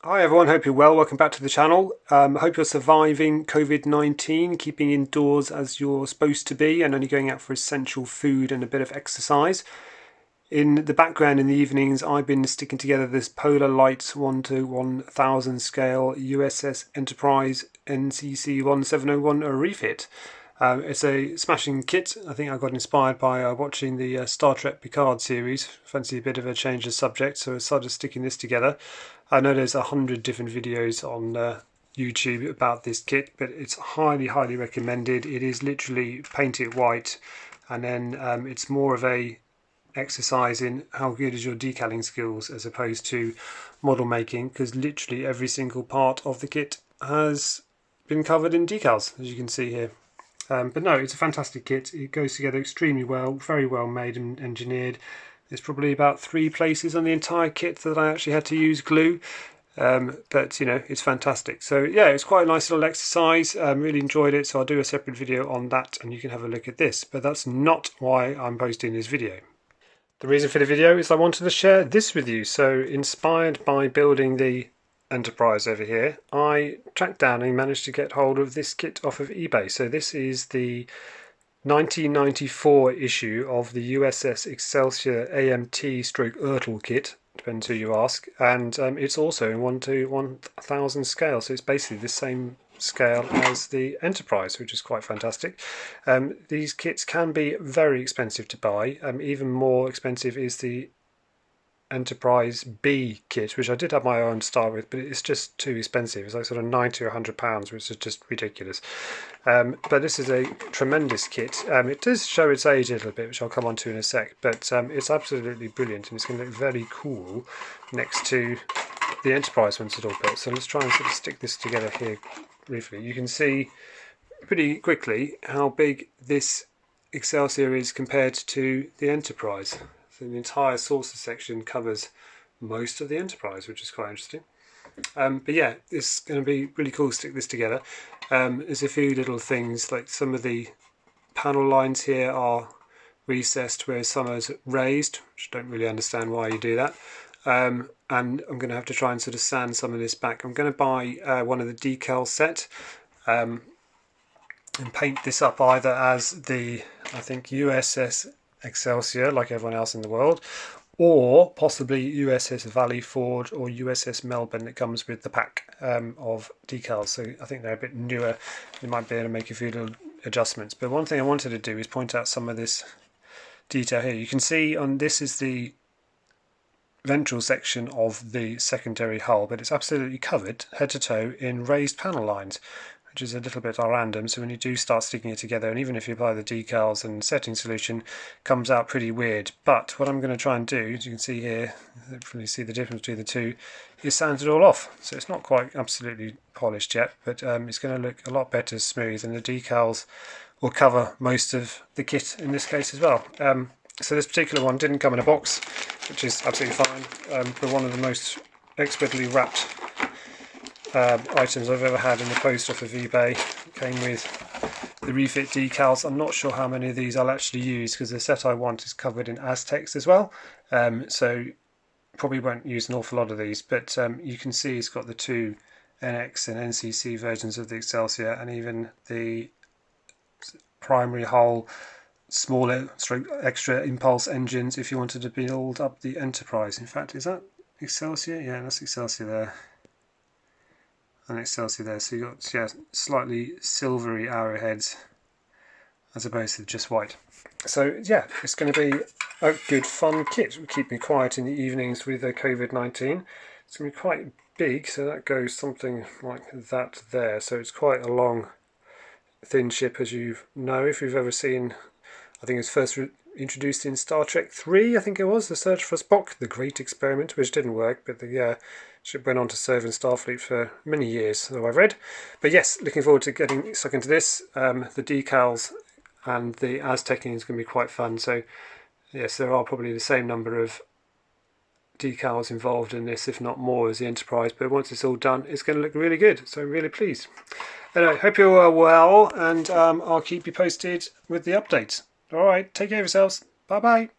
Hi everyone, hope you're well. Welcome back to the channel. Hope you're surviving COVID-19, keeping indoors as you're supposed to be and only going out for essential food and a bit of exercise. In the background in the evenings, I've been sticking together this Polar Light 1:1000 scale USS Enterprise NCC-1701 refit. It's a smashing kit. I think I got inspired by watching the Star Trek Picard series. Fancy a bit of a change of subject, so I started sticking this together. I know there's 100 different videos on YouTube about this kit, but it's highly recommended. It is literally paint it white, and then it's more of a exercise in how good is your decaling skills as opposed to model making, because literally every single part of the kit has been covered in decals, as you can see here. But no, it's a fantastic kit. It goes together extremely well, very well made and engineered. There's probably about 3 places on the entire kit that I actually had to use glue. But you know, it's fantastic. So yeah, it's quite a nice little exercise. Really enjoyed it, so I'll do a separate video on that and you can have a look at this. But that's not why I'm posting this video. The reason for the video is I wanted to share this with you. So inspired by building the Enterprise over here, I tracked down and managed to get hold of this kit off of eBay. So this is the 1994 issue of the USS Excelsior AMT/Ertl kit, depends who you ask, and it's also in 1:1000 scale, so it's basically the same scale as the Enterprise, which is quite fantastic. These kits can be very expensive to buy. Even more expensive is the Enterprise B kit, which I did have my own to start with, but it's just too expensive. It's like sort of £90 or £100, which is just ridiculous. But this is a tremendous kit. It does show its age a little bit, which I'll come on to in a sec, but it's absolutely brilliant, and it's going to look very cool next to the Enterprise once it's all built. So let's try and sort of stick this together here briefly. You can see pretty quickly how big this Excelsior is compared to the Enterprise. So the entire saucer section covers most of the Enterprise, which is quite interesting. But yeah, it's going to be really cool to stick this together. There's a few little things, like some of the panel lines here are recessed whereas some are raised, which I don't really understand why you do that. And I'm going to have to try and sort of sand some of this back. I'm going to buy one of the decal set and paint this up either as the, I think, USS Excelsior, like everyone else in the world, or possibly USS Valley Forge or USS Melbourne that comes with the pack of decals. So I think they're a bit newer. You might be able to make a few little adjustments. But one thing I wanted to do is point out some of this detail here. You can see on this is the ventral section of the secondary hull, but it's absolutely covered head to toe in raised panel lines, which is a little bit random. So when you do start sticking it together, and even if you apply the decals and setting solution, comes out pretty weird. But what I'm going to try and do, as you can see here, hopefully see the difference between the two, is sand it all off. So it's not quite absolutely polished yet, but it's going to look a lot better smooth, and the decals will cover most of the kit in this case as well. So this particular one didn't come in a box, which is absolutely fine, but one of the most expertly wrapped items I've ever had in the post off of eBay. It came with the refit decals. I'm not sure how many of these I'll actually use, because the set I want is covered in Aztecs as well, so probably won't use an awful lot of these, but you can see it's got the 2 NX and NCC versions of the Excelsior, and even the primary hull smaller extra impulse engines if you wanted to build up the Enterprise. In fact, is that Excelsior? Yeah, that's Excelsior there. And Excelsior there, so you've got, yeah, slightly silvery arrowheads as opposed to just white. So yeah, it's going to be a good fun kit. It will keep me quiet in the evenings with the COVID-19. It's going to be quite big, so that goes something like that there. So it's quite a long, thin ship, as you know if you've ever seen. I think it was first introduced in Star Trek 3, I think it was, The Search for Spock, the Great Experiment, which didn't work, but the ship went on to serve in Starfleet for many years, so I've read. But yes, looking forward to getting stuck into this. The decals and the Aztecing is going to be quite fun. So yes, there are probably the same number of decals involved in this, if not more, as the Enterprise. But once it's all done, it's going to look really good. So I'm really pleased. Anyway, hope you're well, and I'll keep you posted with the updates. All right, take care of yourselves. Bye-bye.